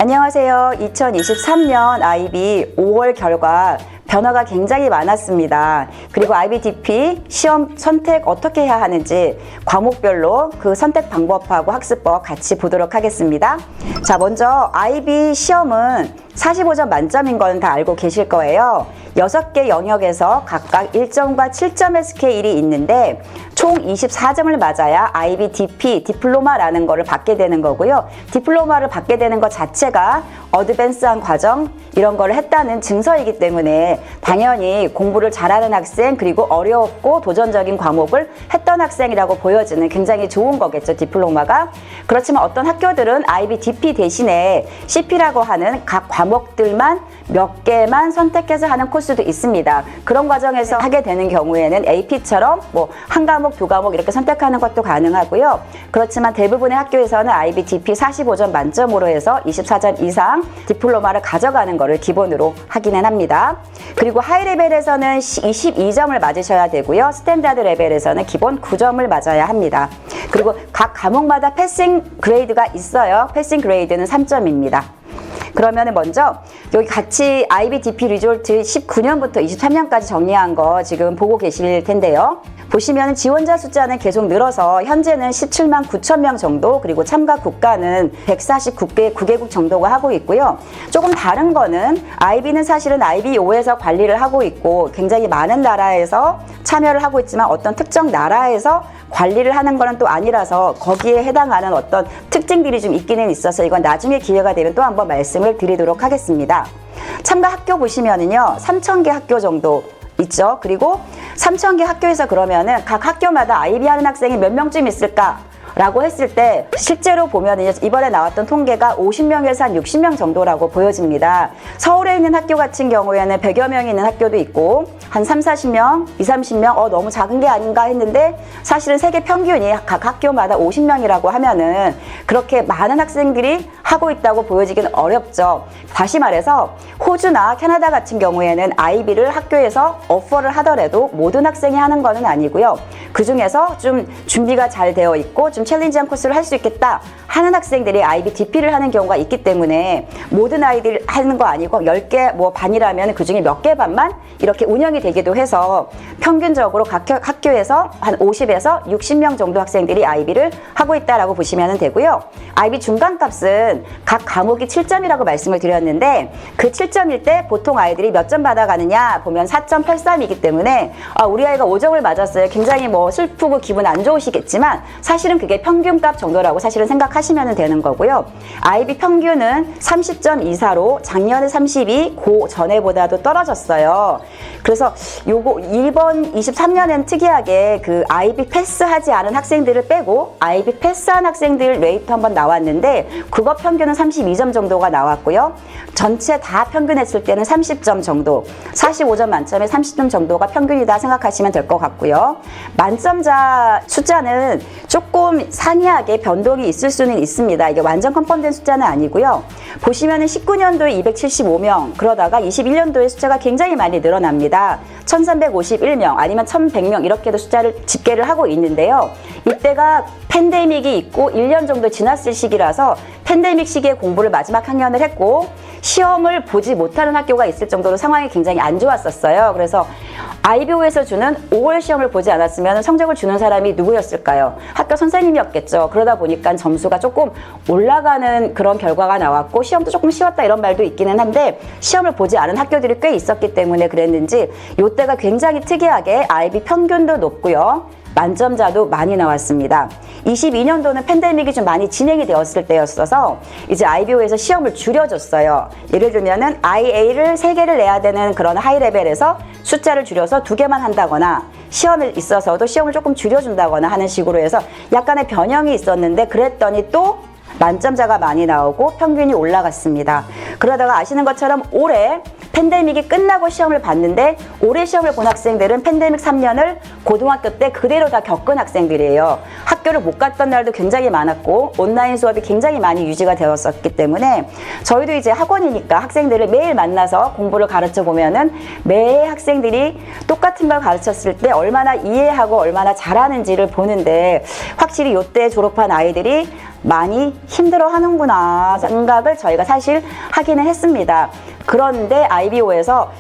안녕하세요. 2023년 IB 5월 결과 변화가 굉장히 많았습니다. 그리고 IB-DP 시험 선택 어떻게 해야 하는지 과목별로 그 선택 방법하고 학습법 같이 보도록 하겠습니다. 자, 먼저 IB 시험은 45점 만점인 건 다 알고 계실 거예요. 6개 영역에서 각각 1점과 7점의 스케일이 있는데 총 24점을 맞아야 IB-DP, 디플로마라는 거를 받게 되는 거고요. 디플로마를 받게 되는 것 자체가 어드밴스한 과정 이런 거를 했다는 증서이기 때문에 당연히 공부를 잘하는 학생 그리고 어렵고 도전적인 과목을 했던 학생이라고 보여지는 굉장히 좋은 거겠죠, 디플로마가. 그렇지만 어떤 학교들은 IB-DP 대신에 CP라고 하는 각 과목들만 몇 개만 선택해서 하는 코스도 있습니다. 그런 과정에서 하게 되는 경우에는 AP처럼 뭐 한 과목, 두 과목 이렇게 선택하는 것도 가능하고요. 그렇지만 대부분의 학교에서는 IB-DP 45점 만점으로 해서 24점 이상 디플로마를 가져가는 것을 기본으로 하기는 합니다. 그리고 하이 레벨에서는 22점을 맞으셔야 되고요. 스탠다드 레벨에서는 기본 9점을 맞아야 합니다. 그리고 각 과목마다 패싱 그레이드가 있어요. 패싱 그레이드는 3점입니다. 그러면 먼저 여기 같이 IB-DP 리졸트 19년부터 23년까지 정리한 거 지금 보고 계실 텐데요. 보시면 지원자 숫자는 계속 늘어서 현재는 17만 9천 명 정도, 그리고 참가 국가는 149개국 정도가 하고 있고요. 조금 다른 거는 IB는 사실은 IB5에서 관리를 하고 있고 굉장히 많은 나라에서 참여를 하고 있지만 어떤 특정 나라에서 관리를 하는 거는 또 아니라서 거기에 해당하는 어떤 특징들이 좀 있기는 있어서 이건 나중에 기회가 되면 또 한번 말씀을 드리도록 하겠습니다. 참가 학교 보시면은요, 3,000개 학교 정도 있죠. 그리고 3,000개 학교에서 그러면은 각 학교마다 IB 하는 학생이 몇 명쯤 있을까? 라고 했을 때 실제로 보면 이번에 나왔던 통계가 50명에서 한 60명 정도라고 보여집니다. 서울에 있는 학교 같은 경우에는 100여 명이 있는 학교도 있고 한 3, 40명, 2, 30명 너무 작은 게 아닌가 했는데 사실은 세계 평균이 각 학교마다 50명이라고 하면은 그렇게 많은 학생들이 하고 있다고 보여지기는 어렵죠. 다시 말해서 호주나 캐나다 같은 경우에는 IB를 학교에서 오퍼를 하더라도 모든 학생이 하는 거는 아니고요. 그 중에서 좀 준비가 잘 되어 있고 좀 챌린지한 코스를 할 수 있겠다 하는 학생들이 IB-DP를 하는 경우가 있기 때문에 모든 아이들 하는 거 아니고 10개 뭐 반이라면 그 중에 몇 개 반만 이렇게 운영이 되기도 해서 평균적으로 각 학교에서 한 50에서 60명 정도 학생들이 IB를 하고 있다라고 보시면 되고요. IB 중간값은 각 과목이 7점이라고 말씀을 드렸는데 그 7점일 때 보통 아이들이 몇 점 받아가느냐 보면 4.83이기 때문에 우리 아이가 5점을 맞았어요. 굉장히 뭐 슬프고 기분 안 좋으시겠지만 사실은 그게 평균값 정도라고 사실은 생각하시면 되는 거고요. IB 평균은 30점 이사로 작년에 32, 그 전에보다도 떨어졌어요. 그래서 요거 이번 23년에는 특이하게 그 IB 패스하지 않은 학생들을 빼고 IB 패스한 학생들 레이트 한번 나왔는데 그거 평균은 32점 정도가 나왔고요. 전체 다 평균했을 때는 30점 정도, 45점 만점에 30점 정도가 평균이다 생각하시면 될 것 같고요. 만점자 숫자는 조금 상이하게 변동이 있을 수는 있습니다. 이게 완전 컨펌된 숫자는 아니고요. 보시면은 19년도에 275명, 그러다가 21년도에 숫자가 굉장히 많이 늘어납니다. 1351명 아니면 1100명 이렇게도 숫자를 집계를 하고 있는데요. 이때가 팬데믹이 있고 1년 정도 지났을 시기라서 팬데믹 시기에 공부를 마지막 학년을 했고 시험을 보지 못하는 학교가 있을 정도로 상황이 굉장히 안 좋았었어요. 그래서 IB5에서 주는 5월 시험을 보지 않았으면 성적을 주는 사람이 누구였을까요? 학교 선생님이었겠죠. 그러다 보니까 점수가 조금 올라가는 그런 결과가 나왔고 시험도 조금 쉬웠다 이런 말도 있기는 한데 시험을 보지 않은 학교들이 꽤 있었기 때문에 그랬는지 이때가 굉장히 특이하게 IB 평균도 높고요. 만점자도 많이 나왔습니다. 22년도는 팬데믹이 좀 많이 진행이 되었을 때였어서 이제 IB5에서 시험을 줄여줬어요. 예를 들면은 IA를 3개를 내야 되는 그런 하이 레벨에서 숫자를 줄여서 2개만 한다거나 시험에 있어서도 시험을 조금 줄여준다거나 하는 식으로 해서 약간의 변형이 있었는데 그랬더니 또 만점자가 많이 나오고 평균이 올라갔습니다. 그러다가 아시는 것처럼 올해 팬데믹이 끝나고 시험을 봤는데 올해 시험을 본 학생들은 팬데믹 3년을 고등학교 때 그대로 다 겪은 학생들이에요. 학교를 못 갔던 날도 굉장히 많았고 온라인 수업이 굉장히 많이 유지가 되었었기 때문에 저희도 이제 학원이니까 학생들을 매일 만나서 공부를 가르쳐 보면은 매 학생들이 똑같은 걸 가르쳤을 때 얼마나 이해하고 얼마나 잘하는지를 보는데 확실히 이때 졸업한 아이들이 많이 힘들어 하는구나 생각을 저희가 사실 하기는 했습니다. 그런데 IBO에서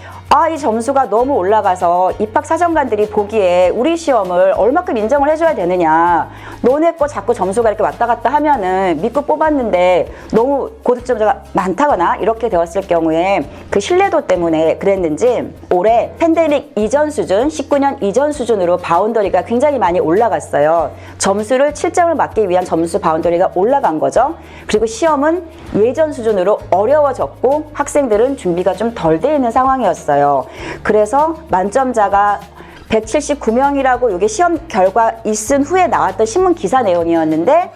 이 점수가 너무 올라가서 입학사정관들이 보기에 우리 시험을 얼마큼 인정을 해줘야 되느냐. 너네 거 자꾸 점수가 이렇게 왔다 갔다 하면은 믿고 뽑았는데 너무 고득점자가 많다거나 이렇게 되었을 경우에 그 신뢰도 때문에 그랬는지 올해 팬데믹 이전 수준, 19년 이전 수준으로 바운더리가 굉장히 많이 올라갔어요. 점수를 7점을 맞기 위한 점수 바운더리가 올라간 거죠. 그리고 시험은 예전 수준으로 어려워졌고 학생들은 준비가 좀 덜 돼 있는 상황이었어요. 그래서 만점자가 179명이라고 이게 시험 결과 있은 후에 나왔던 신문 기사 내용이었는데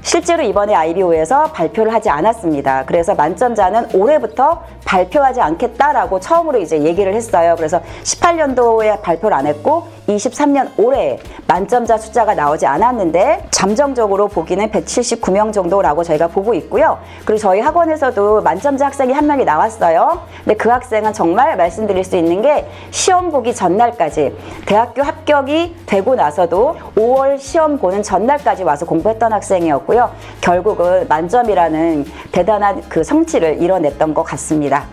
실제로 이번에 IBO에서 발표를 하지 않았습니다. 그래서 만점자는 올해부터 발표하지 않겠다라고 처음으로 이제 얘기를 했어요. 그래서 18년도에 발표를 안 했고 23년 올해 만점자 숫자가 나오지 않았는데 잠정적으로 보기는 179명 정도라고 저희가 보고 있고요. 그리고 저희 학원에서도 만점자 학생이 한 명이 나왔어요. 근데 그 학생은 정말 말씀드릴 수 있는 게 시험 보기 전날까지 대학교 합격이 되고 나서도 5월 시험 보는 전날까지 와서 공부했던 학생이었고요. 결국은 만점이라는 대단한 그 성취를 이뤄냈던 것 같습니다.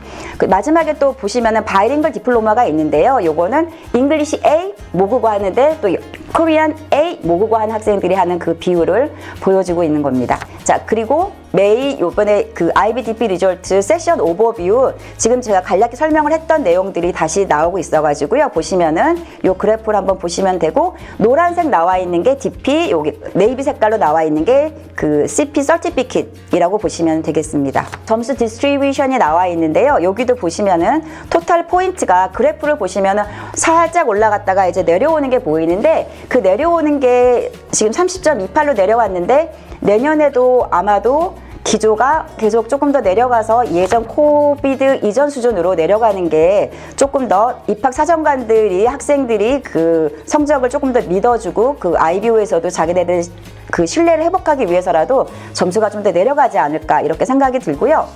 마지막에 또 보시면은 바이링걸 디플로마가 있는데요. 요거는 잉글리시 A 모국어 하는데 또 코리안 A 모국어 하는 학생들이 하는 그 비율을 보여주고 있는 겁니다. 자, 그리고 매일 요번에 그 IBDP 리졸트 세션 오버뷰 지금 제가 간략히 설명을 했던 내용들이 다시 나오고 있어가지고요. 보시면은 요 그래프를 한번 보시면 되고 노란색 나와 있는 게 DP, 여기 네이비 색깔로 나와 있는 게 그 CP 서티피킷이라고 보시면 되겠습니다. 점수 디스트리뷰션이 나와 있는데요. 여기도 보시면은 토탈 포인트가 그래프를 보시면은 살짝 올라갔다가 이제 내려오는 게 보이는데 그 내려오는 게 지금 30.28로 내려왔는데 내년에도 아마도 기조가 계속 조금 더 내려가서 예전 코비드 이전 수준으로 내려가는 게 조금 더 입학 사정관들이 학생들이 그 성적을 조금 더 믿어주고 그 IBO에서도 자기네들 그 신뢰를 회복하기 위해서라도 점수가 좀 더 내려가지 않을까 이렇게 생각이 들고요.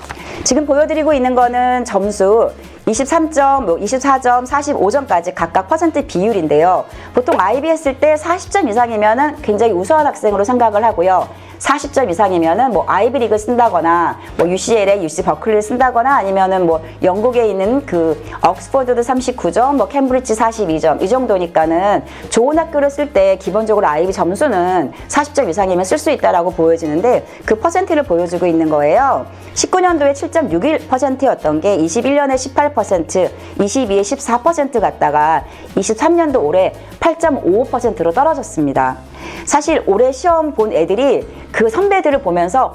지금 보여드리고 있는 거는 점수 23점, 24점, 45점까지 각각 퍼센트 비율인데요. 보통 IB 했을 때 40점 이상이면은 굉장히 우수한 학생으로 생각을 하고요. 40점 이상이면은 뭐 아이비리그 쓴다거나 뭐 UCLA, UC 버클리를 쓴다거나 아니면은 뭐 영국에 있는 그 옥스퍼드도 39점, 뭐 캠브리지 42점 이 정도니까는 좋은 학교를 쓸 때 기본적으로 IB 점수는 40점 이상이면 쓸 수 있다라고 보여지는데 그 퍼센트를 보여주고 있는 거예요. 19년도에 7.61%였던 게 21년에 18%, 22에 14% 갔다가 23년도 올해 8.55%로 떨어졌습니다. 사실 올해 시험 본 애들이 그 선배들을 보면서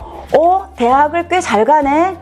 대학을 꽤 잘 가네?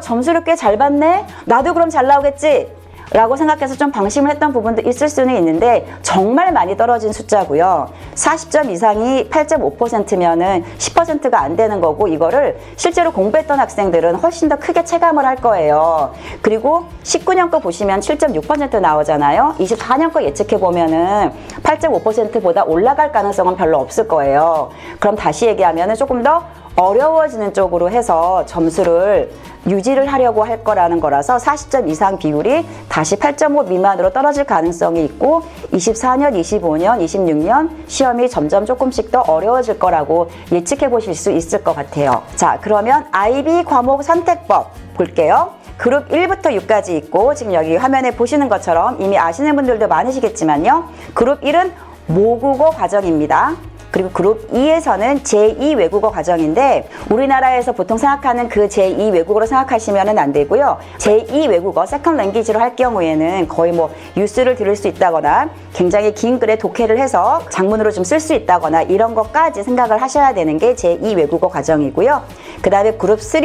점수를 꽤 잘 받네? 나도 그럼 잘 나오겠지? 라고 생각해서 좀 방심을 했던 부분도 있을 수는 있는데 정말 많이 떨어진 숫자고요. 40점 이상이 8.5%면은 10%가 안 되는 거고 이거를 실제로 공부했던 학생들은 훨씬 더 크게 체감을 할 거예요. 그리고 19년 거 보시면 7.6% 나오잖아요. 24년 거 예측해 보면은 8.5%보다 올라갈 가능성은 별로 없을 거예요. 그럼 다시 얘기하면은 조금 더 어려워지는 쪽으로 해서 점수를 유지를 하려고 할 거라는 거라서 40점 이상 비율이 다시 8.5 미만으로 떨어질 가능성이 있고 24년, 25년, 26년 시험이 점점 조금씩 더 어려워질 거라고 예측해 보실 수 있을 것 같아요. 자, 그러면 IB 과목 선택법 볼게요. 그룹 1부터 6까지 있고 지금 여기 화면에 보시는 것처럼 이미 아시는 분들도 많으시겠지만요. 그룹 1은 모국어 과정입니다. 그리고 그룹 2에서는 제2 외국어 과정인데 우리나라에서 보통 생각하는 그 제2 외국어로 생각하시면 안 되고요. 제2 외국어, 세컨 랭귀지로 할 경우에는 거의 뭐 뉴스를 들을 수 있다거나 굉장히 긴 글에 독해를 해서 장문으로 좀 쓸 수 있다거나 이런 것까지 생각을 하셔야 되는 게 제2 외국어 과정이고요. 그 다음에 그룹 3,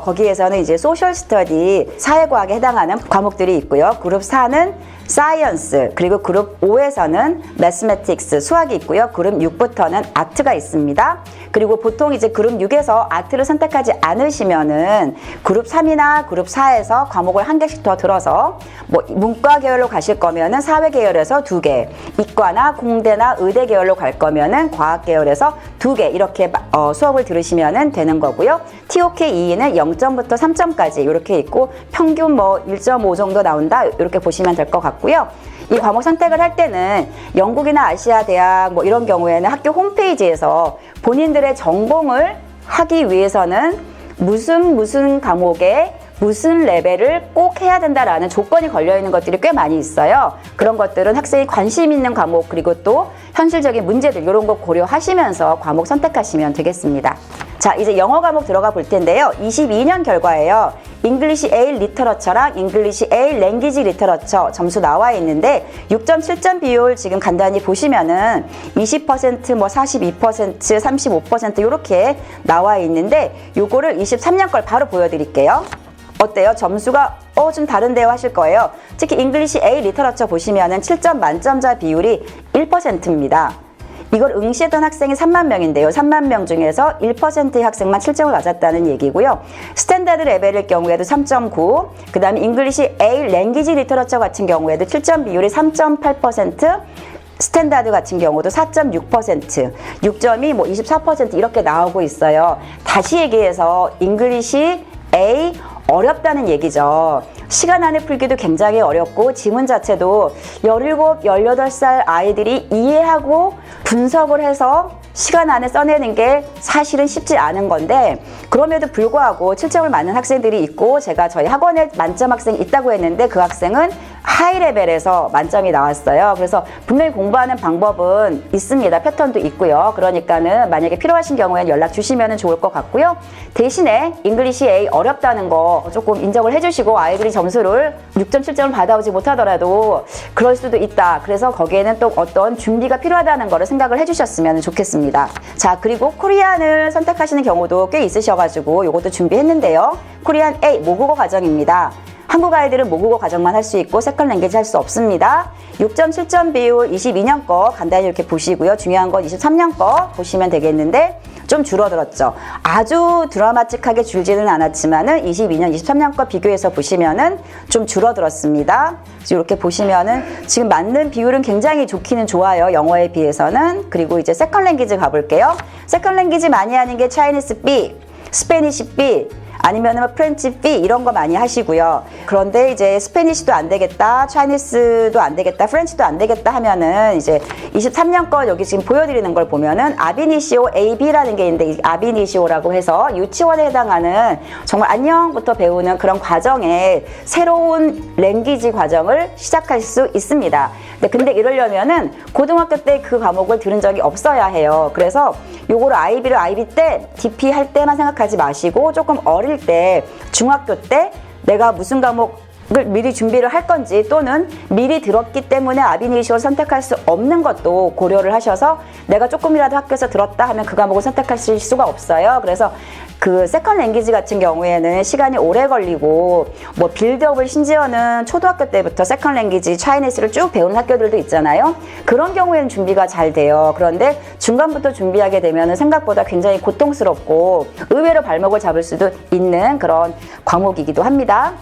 거기에서는 이제 소셜 스터디, 사회과학에 해당하는 과목들이 있고요. 그룹 4는 사이언스, 그리고 그룹 5에서는 매스매틱스, 수학이 있고요. 그룹 6부터는 아트가 있습니다. 그리고 보통 이제 그룹 6에서 아트를 선택하지 않으시면은 그룹 3이나 그룹 4에서 과목을 한 개씩 더 들어서 뭐 문과 계열로 가실 거면은 사회 계열에서 2개, 이과나 공대나 의대 계열로 갈 거면은 과학 계열에서 2개 이렇게 수업을 들으시면은 되는 거고요. TOK2는 0점부터 3점까지 이렇게 있고 평균 뭐 1.5 정도 나온다 이렇게 보시면 될 것 같고요. 이 과목 선택을 할 때는 영국이나 아시아 대학 뭐 이런 경우에는 학교 홈페이지에서 본인들의 전공을 하기 위해서는 무슨 과목에 무슨 레벨을 꼭 해야 된다라는 조건이 걸려있는 것들이 꽤 많이 있어요. 그런 것들은 학생이 관심 있는 과목 그리고 또 현실적인 문제들 이런 거 고려하시면서 과목 선택하시면 되겠습니다. 자, 이제 영어 과목 들어가 볼 텐데요. 22년 결과예요. 잉글리시 A 리터러처랑 잉글리시 A 랭귀지 리터러처 점수 나와 있는데 6.7점 비율 지금 간단히 보시면은 20%, 뭐 42%, 35% 이렇게 나와 있는데 요거를 23년 걸 바로 보여드릴게요. 어때요? 점수가 좀 다른데요 하실 거예요. 특히 잉글리시 A 리터러처 보시면은 7점 만점자 비율이 1%입니다. 이걸 응시했던 학생이 3만 명인데요. 3만 명 중에서 1%의 학생만 7점을 맞았다는 얘기고요. 스탠다드 레벨일 경우에도 3.9, 그 다음에 잉글리시 A 랭귀지 리터러처 같은 경우에도 7점 비율이 3.8%, 스탠다드 같은 경우도 4.6%, 6점이 뭐 24% 이렇게 나오고 있어요. 다시 얘기해서 잉글리시 A 어렵다는 얘기죠. 시간 안에 풀기도 굉장히 어렵고 지문 자체도 17, 18살 아이들이 이해하고 분석을 해서 시간 안에 써내는 게 사실은 쉽지 않은 건데 그럼에도 불구하고 7점을 맞는 학생들이 있고 제가 저희 학원에 만점 학생이 있다고 했는데 그 학생은 하이 레벨에서 만점이 나왔어요. 그래서 분명히 공부하는 방법은 있습니다. 패턴도 있고요. 그러니까는 만약에 필요하신 경우에는 연락 주시면 좋을 것 같고요. 대신에 잉글리시 A 어렵다는 거 조금 인정을 해주시고 아이들이 점수를 6.7점을 받아오지 못하더라도 그럴 수도 있다. 그래서 거기에는 또 어떤 준비가 필요하다는 거를 생각을 해주셨으면 좋겠습니다. 자, 그리고 코리안을 선택하시는 경우도 꽤 있으셔가지고 이것도 준비했는데요. 코리안 A 모국어 과정입니다. 한국 아이들은 모국어 과정만 할 수 있고 세컨 랭귀지 할 수 없습니다. 6.7점 비율 22년 거 간단히 이렇게 보시고요. 중요한 건 23년 거 보시면 되겠는데 좀 줄어들었죠. 아주 드라마틱하게 줄지는 않았지만은 22년, 23년 거 비교해서 보시면은 좀 줄어들었습니다. 이렇게 보시면은 지금 맞는 비율은 굉장히 좋기는 좋아요. 영어에 비해서는. 그리고 이제 세컨 랭귀지 가볼게요. 세컨 랭귀지 많이 하는 게 차이니스 B, 스페니시 B, 아니면은 프렌치 B 이런 거 많이 하시고요. 그런데 이제 스페니시도 안 되겠다, 차이니스도 안 되겠다, 프렌치도 안 되겠다 하면은 이제 23년 거 여기 지금 보여드리는 걸 보면은 아비니시오 AB라는 게 있는데 이 아비니시오라고 해서 유치원에 해당하는 정말 안녕부터 배우는 그런 과정에 새로운 랭귀지 과정을 시작할 수 있습니다. 근데 이러려면은 고등학교 때 그 과목을 들은 적이 없어야 해요. 그래서 요거를 IB를 IB 때 DP 할 때만 생각하지 마시고 조금 어릴 때 중학교 때 내가 무슨 과목을 미리 준비를 할 건지 또는 미리 들었기 때문에 아비니시오를 선택할 수 없는 것도 고려를 하셔서 내가 조금이라도 학교에서 들었다 하면 그 과목을 선택하실 수가 없어요. 그래서 그 세컨 랭귀지 같은 경우에는 시간이 오래 걸리고 뭐 빌드업을 심지어는 초등학교 때부터 세컨 랭귀지 차이니스를 쭉 배우는 학교들도 있잖아요. 그런 경우에는 준비가 잘 돼요. 그런데 중간부터 준비하게 되면 생각보다 굉장히 고통스럽고 의외로 발목을 잡을 수도 있는 그런 과목이기도 합니다.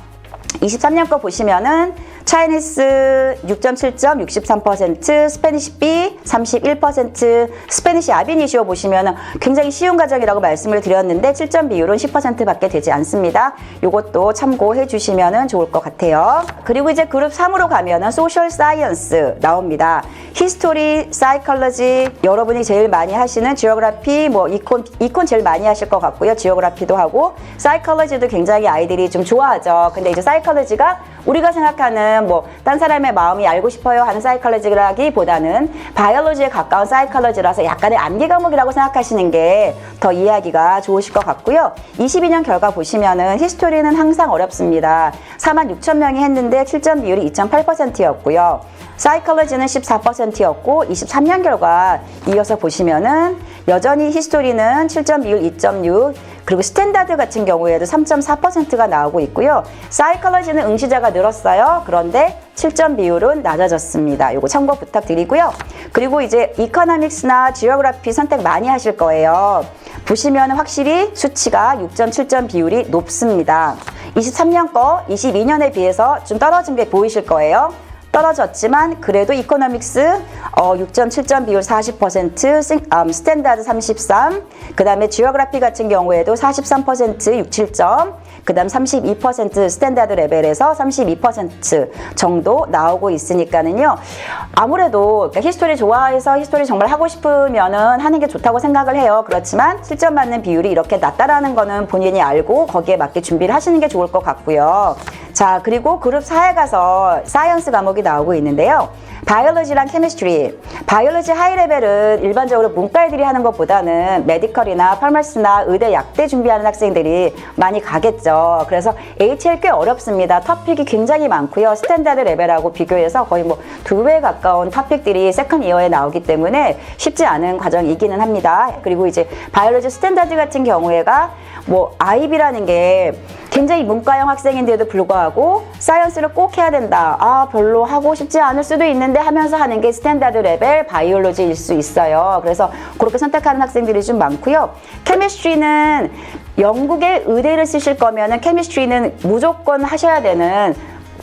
23년 거 보시면은 차이니스 6.7점 63%, 스페니시 B 31%, 스페니시 아비니시오 보시면은 굉장히 쉬운 과정이라고 말씀을 드렸는데 7점 비율은 10%밖에 되지 않습니다. 이것도 참고해 주시면은 좋을 것 같아요. 그리고 이제 그룹 3으로 가면은 소셜 사이언스 나옵니다. 히스토리, 사이콜로지, 여러분이 제일 많이 하시는 지오그래피, 뭐 이콘 제일 많이 하실 것 같고요. 지오그래피도 하고 사이콜로지도 굉장히 아이들이 좀 좋아하죠. 근데 이제 사이콜로지가 우리가 생각하는 뭐 딴 사람의 마음이 알고 싶어요 하는 사이콜로지라기보다는 바이올로지에 가까운 사이콜로지라서 약간의 암기 과목이라고 생각하시는 게 더 이해하기가 좋으실 것 같고요. 22년 결과 보시면은 히스토리는 항상 어렵습니다. 46,000명이 했는데 7점 비율이 2.8%였고요. 사이콜로지는 14%였고 23년 결과 이어서 보시면은 여전히 히스토리는 7점 비율 2.6, 그리고 스탠다드 같은 경우에도 3.4%가 나오고 있고요. 사이콜로지는 응시자가 늘었어요. 그런데 7점 비율은 낮아졌습니다. 요거 참고 부탁드리고요. 그리고 이제 이코노믹스나 지오그래피 선택 많이 하실 거예요. 보시면 확실히 수치가 6.7점 비율이 높습니다. 23년 거 22년에 비해서 좀 떨어진 게 보이실 거예요. 떨어졌지만 그래도 이코노믹스 6.7점 비율 40%, 스탠다드 33, 그 다음에 지오그래피 같은 경우에도 43%, 67점, 그다음 32% 스탠다드 레벨에서 32% 정도 나오고 있으니까는요. 아무래도 그러니까 히스토리 좋아해서 히스토리 정말 하고 싶으면은 하는 게 좋다고 생각을 해요. 그렇지만 실전 맞는 비율이 이렇게 낮다라는 거는 본인이 알고 거기에 맞게 준비를 하시는 게 좋을 것 같고요. 자, 그리고 그룹 4에 가서 사이언스 과목이 나오고 있는데요. 바이올로지랑 케미스트리. 바이올로지 하이 레벨은 일반적으로 문과 애들이 하는 것보다는 메디컬이나 팔머스나 의대 약대 준비하는 학생들이 많이 가겠죠. 그래서 HL 꽤 어렵습니다. 토픽이 굉장히 많고요. 스탠다드 레벨하고 비교해서 거의 뭐 2배에 가까운 토픽들이 세컨 이어에 나오기 때문에 쉽지 않은 과정이기는 합니다. 그리고 이제 바이올로지 스탠다드 같은 경우에가 뭐 IB라는 게 굉장히 문과형 학생인데도 불구하고 사이언스를 꼭 해야 된다. 아, 별로 하고 싶지 않을 수도 있는데 하면서 하는 게 스탠다드 레벨 바이올로지일 수 있어요. 그래서 그렇게 선택하는 학생들이 좀 많고요. 케미스트리는 영국의 의대를 쓰실 거면은 케미스트리는 무조건 하셔야 되는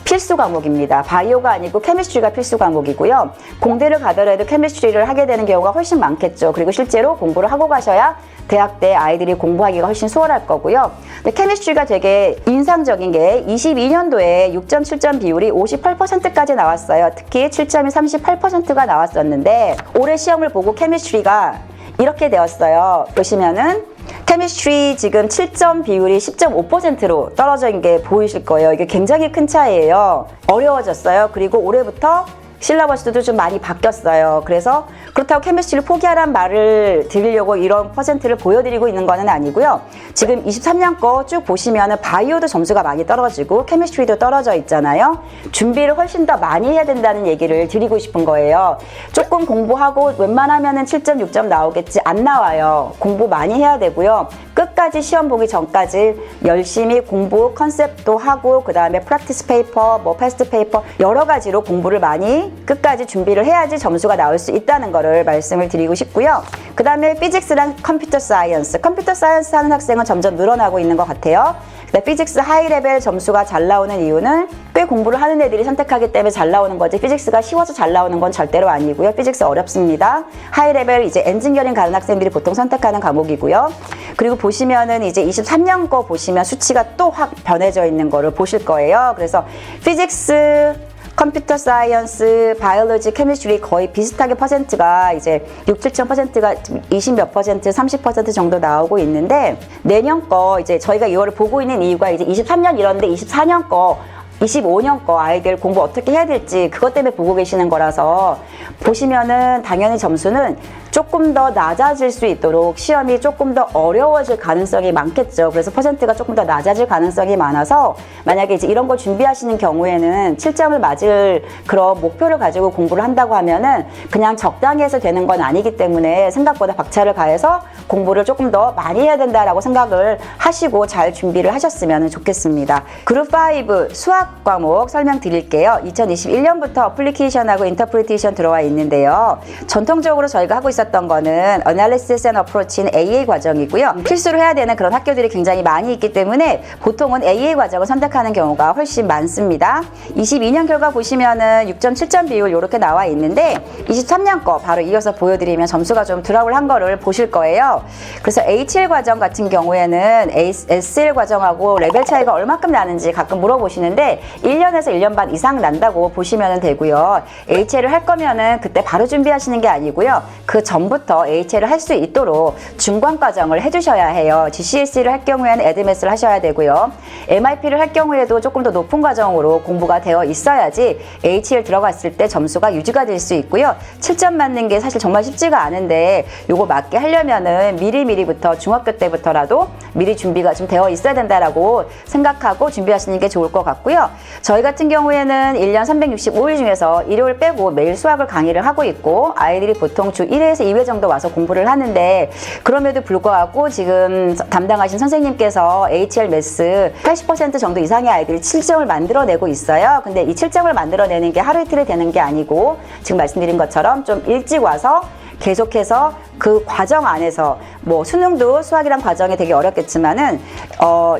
필수 과목입니다. 바이오가 아니고 케미스트리가 필수 과목이고요. 공대를 가더라도 케미스트리를 하게 되는 경우가 훨씬 많겠죠. 그리고 실제로 공부를 하고 가셔야 대학 때 아이들이 공부하기가 훨씬 수월할 거고요. 근데 케미스트리가 되게 인상적인 게 22년도에 6.7점 비율이 58%까지 나왔어요. 특히 7점이 38%가 나왔었는데 올해 시험을 보고 케미스트리가 이렇게 되었어요. 보시면은 케미스트리 지금 7점 비율이 10.5%로 떨어진 게 보이실 거예요. 이게 굉장히 큰 차이예요. 어려워졌어요. 그리고 올해부터 실러버스도 좀 많이 바뀌었어요. 그래서 그렇다고 케미스트리를 포기하란 말을 드리려고 이런 퍼센트를 보여드리고 있는 거는 아니고요. 지금 23년 거 쭉 보시면은 바이오도 점수가 많이 떨어지고 케미스트리도 떨어져 있잖아요. 준비를 훨씬 더 많이 해야 된다는 얘기를 드리고 싶은 거예요. 조금 공부하고 웬만하면은 7.6점 나오겠지. 안 나와요. 공부 많이 해야 되고요. 끝까지 시험 보기 전까지 열심히 공부 컨셉도 하고 그 다음에 프랙티스 페이퍼, 뭐 패스트 페이퍼 여러 가지로 공부를 많이 끝까지 준비를 해야지 점수가 나올 수 있다는 거를 말씀을 드리고 싶고요. 그 다음에 피직스랑 컴퓨터 사이언스 하는 학생은 점점 늘어나고 있는 것 같아요. 근데 피직스 하이 레벨 점수가 잘 나오는 이유는 꽤 공부를 하는 애들이 선택하기 때문에 잘 나오는 거지 피직스가 쉬워서 잘 나오는 건 절대로 아니고요. 피직스 어렵습니다. 하이 레벨 이제 엔지니어링 가는 학생들이 보통 선택하는 과목이고요. 그리고 보시면은 이제 23년 거 보시면 수치가 또 확 변해져 있는 거를 보실 거예요. 그래서 피직스 컴퓨터 사이언스, 바이올로지, 케미스트리 거의 비슷하게 퍼센트가 이제 6, 7%가 20 몇 퍼센트, 30% 정도 나오고 있는데 내년 거 이제 저희가 이거를 보고 있는 이유가 이제 23년 이런데 24년 거 25년 거 아이들 공부 어떻게 해야 될지 그것 때문에 보고 계시는 거라서 보시면은 당연히 점수는 조금 더 낮아질 수 있도록 시험이 조금 더 어려워질 가능성이 많겠죠. 그래서 퍼센트가 조금 더 낮아질 가능성이 많아서 만약에 이제 이런 걸 준비하시는 경우에는 7점을 맞을 그런 목표를 가지고 공부를 한다고 하면은 그냥 적당히 해서 되는 건 아니기 때문에 생각보다 박차를 가해서 공부를 조금 더 많이 해야 된다라고 생각을 하시고 잘 준비를 하셨으면 좋겠습니다. 그룹 5 수학 과목 설명드릴게요. 2021년부터 어플리케이션하고 인터프리테이션 들어와 있는데요. 전통적으로 저희가 하고 있었던 거는 Analysis and Approach인 AA 과정이고요. 필수로 해야 되는 그런 학교들이 굉장히 많이 있기 때문에 보통은 AA 과정을 선택하는 경우가 훨씬 많습니다. 22년 결과 보시면은 6.7점 비율 이렇게 나와 있는데 23년 거 바로 이어서 보여드리면 점수가 좀 드랍을 한 거를 보실 거예요. 그래서 HL 과정 같은 경우에는 SL 과정하고 레벨 차이가 얼마큼 나는지 가끔 물어보시는데 1년에서 1년 반 이상 난다고 보시면 되고요. HL을 할 거면은 그때 바로 준비하시는 게 아니고요. 그 전부터 HL을 할 수 있도록 중간 과정을 해주셔야 해요. GCSE를 할 경우에는 ADMS를 하셔야 되고요. MIP를 할 경우에도 조금 더 높은 과정으로 공부가 되어 있어야지 HL 들어갔을 때 점수가 유지가 될 수 있고요. 7점 맞는 게 사실 정말 쉽지가 않은데 요거 맞게 하려면은 미리부터 중학교 때부터라도 미리 준비가 좀 되어 있어야 된다라고 생각하고 준비하시는 게 좋을 것 같고요. 저희 같은 경우에는 1년 365일 중에서 일요일 빼고 매일 수학을 강의를 하고 있고 아이들이 보통 주 1회에서 2회 정도 와서 공부를 하는데 그럼에도 불구하고 지금 담당하신 선생님께서 HL 매스 80% 정도 이상의 아이들이 7점을 만들어내고 있어요. 근데 이 7점을 만들어내는 게 하루 이틀에 되는 게 아니고 지금 말씀드린 것처럼 좀 일찍 와서 계속해서 그 과정 안에서 뭐 수능도 수학이란 과정이 되게 어렵겠지만은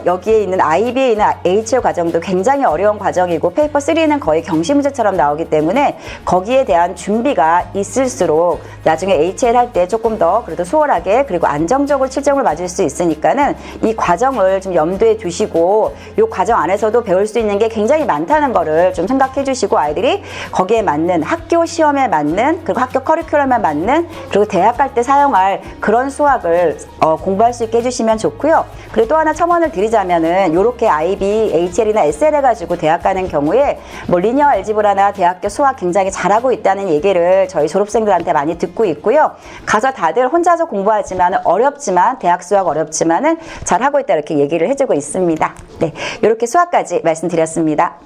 여기에 있는 IB에 있는 HL 과정도 굉장히 어려운 과정이고 페이퍼 3는 거의 경시 문제처럼 나오기 때문에 거기에 대한 준비가 있을수록 나중에 HL 할 때 조금 더 그래도 수월하게 그리고 안정적으로 채점을 맞을 수 있으니까는 이 과정을 좀 염두에 두시고 이 과정 안에서도 배울 수 있는 게 굉장히 많다는 거를 좀 생각해 주시고 아이들이 거기에 맞는 학교 시험에 맞는 그리고 학교 커리큘럼에 맞는 그리고 대학 갈 때 사용할 그런 수학을 공부할 수 있게 해주시면 좋고요. 그리고 또 하나 첨언을 드리자면은 이렇게 IB, HL이나 SL 해가지고 대학 가는 경우에 뭐 리니어 알지브라나 대학교 수학 굉장히 잘하고 있다는 얘기를 저희 졸업생들한테 많이 듣고 있고요. 가서 다들 혼자서 공부하지만 어렵지만 대학 수학 어렵지만은 잘하고 있다 이렇게 얘기를 해주고 있습니다. 네, 이렇게 수학까지 말씀드렸습니다.